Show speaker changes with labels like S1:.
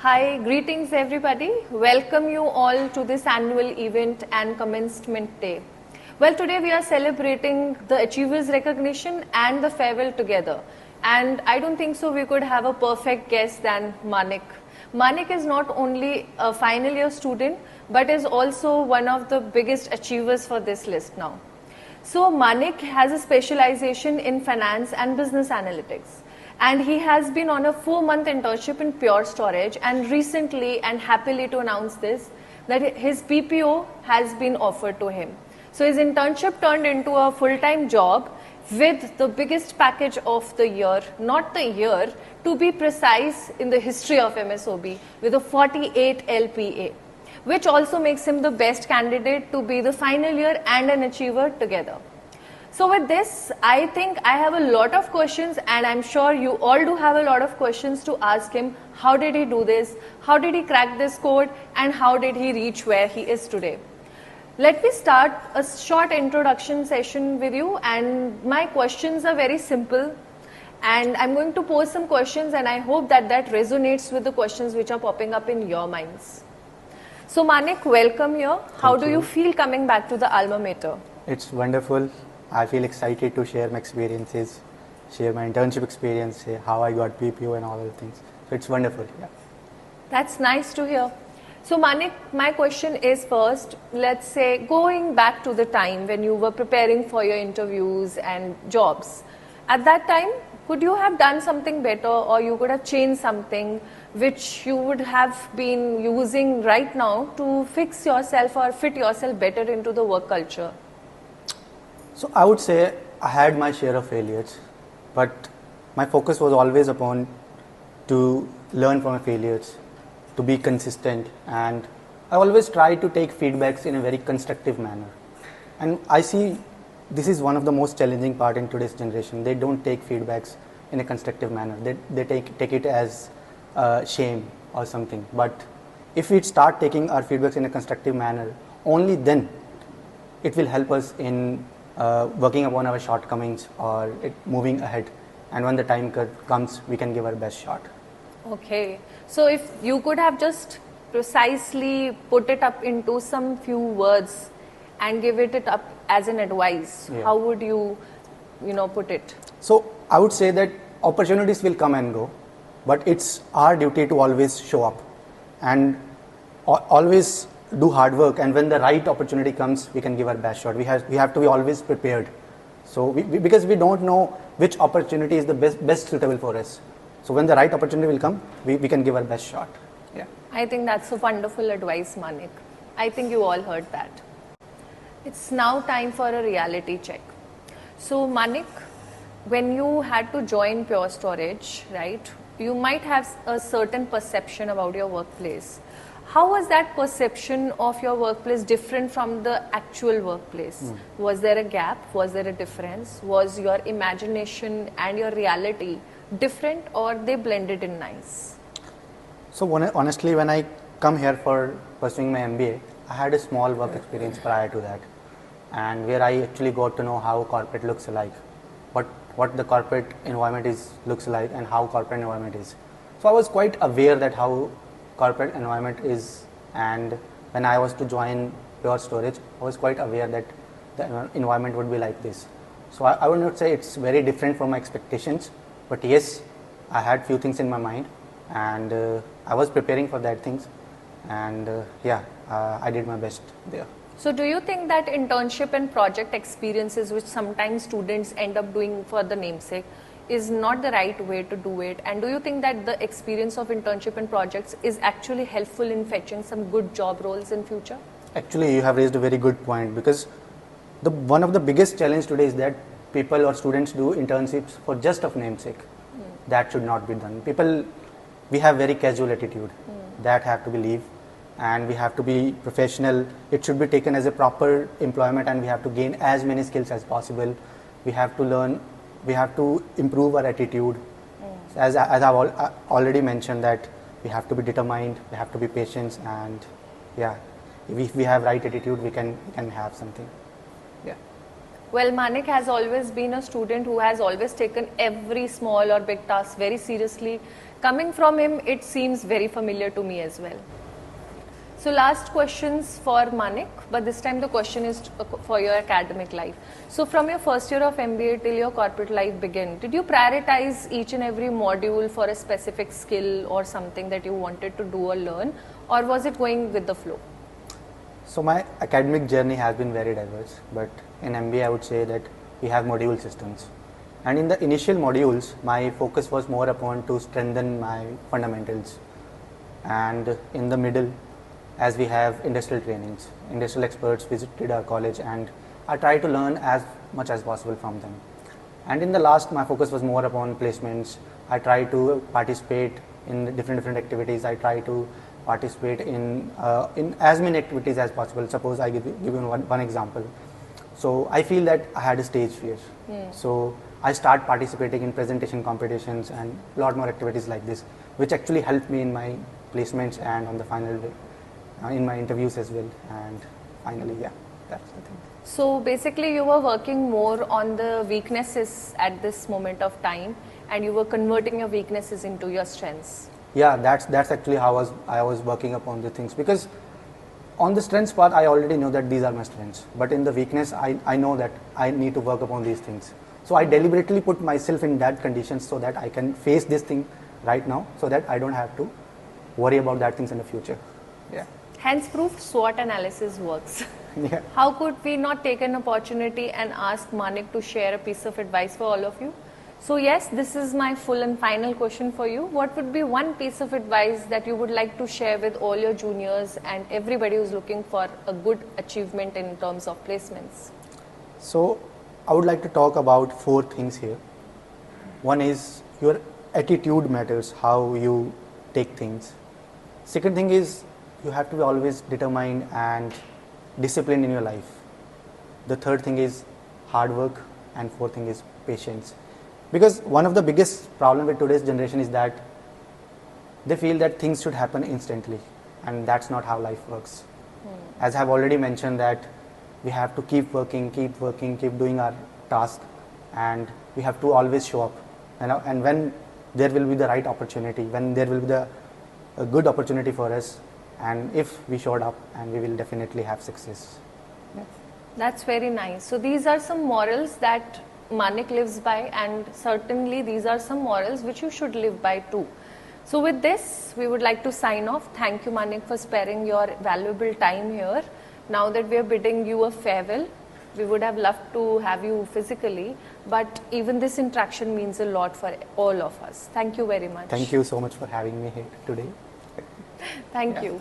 S1: Hi, greetings everybody. Welcome you all to this annual event and commencement day. Well, today we are celebrating the Achievers Recognition and the farewell together. And I don't think so we could have a perfect guest than Manik. Manik is not only a final year student, but is also one of the biggest achievers for this list now. So Manik has a specialization in finance and business analytics. And he has been on a 4-month internship in Pure Storage, and recently, and happily to announce this, that his PPO has been offered to him. So his internship turned into a full-time job with the biggest package of the year, not the year, to be precise, in the history of MSOB, with a 48 LPA, which also makes him the best candidate to be the final year and an achiever together. So with this, I think I have a lot of questions, and I'm sure you all do have a lot of questions to ask him. How did he do this? How did he crack this code? And how did he reach where he is today? Let me start a short introduction session with you, and my questions are very simple. And I'm going to pose some questions, and I hope that that resonates with the questions which are popping up in your minds. So Manik, welcome here. How do you feel coming back to the alma mater?
S2: It's wonderful. I feel excited to share my experiences, share my internship experience, how I got PPO and all other things. So it's wonderful, yeah.
S1: That's nice to hear. So Manik, my question is first, let's say going back to the time when you were preparing for your interviews and jobs. At that time, could you have done something better, or you could have changed something which you would have been using right now to fix yourself or fit yourself better into the work culture?
S2: So I would say I had my share of failures, but my focus was always upon to learn from my failures, to be consistent, and I always try to take feedbacks in a very constructive manner. And I see this is one of the most challenging part in today's generation. They don't take feedbacks in a constructive manner. They take it as shame or something. But if we start taking our feedbacks in a constructive manner, only then it will help us in working upon our shortcomings or moving ahead, and when the time comes, we can give our best shot.
S1: Okay, so if you could have just precisely put it up into some few words and give it up as an advice, how would you put it?
S2: So I would say that opportunities will come and go, but it's our duty to always show up and always do hard work, and when the right opportunity comes, we can give our best shot. We have to be always prepared. So because we don't know which opportunity is the best suitable for us. So when the right opportunity will come, we can give our best shot. Yeah.
S1: I think that's a wonderful advice, Manik. I think you all heard that. It's now time for a reality check. So Manik, when you had to join Pure Storage, right, you might have a certain perception about your workplace. How was that perception of your workplace different from the actual workplace? Was there a gap? Was there a difference? Was your imagination and your reality different, or they blended in nice?
S2: So honestly, when I come here for pursuing my MBA, I had a small work experience prior to that, and where I actually got to know how corporate looks like, what the corporate environment looks like, and how corporate environment is. So I was quite aware that how corporate environment is, and when I was to join Pure Storage, I was quite aware that the environment would be like this. So I would not say it's very different from my expectations, but yes, I had few things in my mind, and I was preparing for that things, and I did my best there.
S1: So do you think that internship and project experiences, which sometimes students end up doing for the namesake, is not the right way to do it? And do you think that the experience of internship and projects is actually helpful in fetching some good job roles in future?
S2: Actually, you have raised a very good point, because one of the biggest challenge today is that people or students do internships for just of namesake. That should not be done. We have very casual attitude. That have to be leave, and we have to be professional. It should be taken as a proper employment, and we have to gain as many skills as possible. We have to learn. We have to improve our attitude. As I've already mentioned, that we have to be determined, we have to be patient, and if we have right attitude, we can have something. Yeah.
S1: Well, Manik has always been a student who has always taken every small or big task very seriously. Coming from him, it seems very familiar to me as well. So last questions for Manik, but this time the question is for your academic life. So from your first year of MBA till your corporate life began, did you prioritize each and every module for a specific skill or something that you wanted to do or learn, or was it going with the flow?
S2: So my academic journey has been very diverse, but in MBA I would say that we have module systems. And in the initial modules, my focus was more upon to strengthen my fundamentals. And in the middle, as we have industrial trainings, industrial experts visited our college and I tried to learn as much as possible from them. And in the last, my focus was more upon placements. I tried to participate in different activities. I try to participate in as many activities as possible. Suppose I give you one example. So I feel that I had a stage fear. So I start participating in presentation competitions and a lot more activities like this, which actually helped me in my placements and on the final day, in my interviews as well. And finally, yeah, that's the thing.
S1: So basically you were working more on the weaknesses at this moment of time, and you were converting your weaknesses into your strengths.
S2: Yeah, that's actually how I was working upon the things, because on the strengths part I already know that these are my strengths, but in the weakness I know that I need to work upon these things. So I deliberately put myself in that condition so that I can face this thing right now, so that I don't have to worry about that things in the future. Yeah.
S1: Hence proof SWOT analysis works.
S2: Yeah.
S1: How could we not take an opportunity and ask Manik to share a piece of advice for all of you? So yes, this is my full and final question for you. What would be one piece of advice that you would like to share with all your juniors and everybody who's looking for a good achievement in terms of placements?
S2: So I would like to talk about 4 things here. One is your attitude matters, how you take things. Second thing is you have to be always determined and disciplined in your life. The third thing is hard work, and fourth thing is patience. Because one of the biggest problem with today's generation is that they feel that things should happen instantly, and that's not how life works. As I have already mentioned, that we have to keep working, keep doing our task, and we have to always show up. And when there will be the right opportunity, when there will be a good opportunity for us, and if we showed up, and we will definitely have success. Yeah.
S1: That's very nice. So these are some morals that Manik lives by, and certainly these are some morals which you should live by too. So with this, we would like to sign off. Thank you, Manik, for sparing your valuable time here. Now that we are bidding you a farewell, we would have loved to have you physically, but even this interaction means a lot for all of us. Thank you very much.
S2: Thank you so much for having me here today.
S1: Thank you.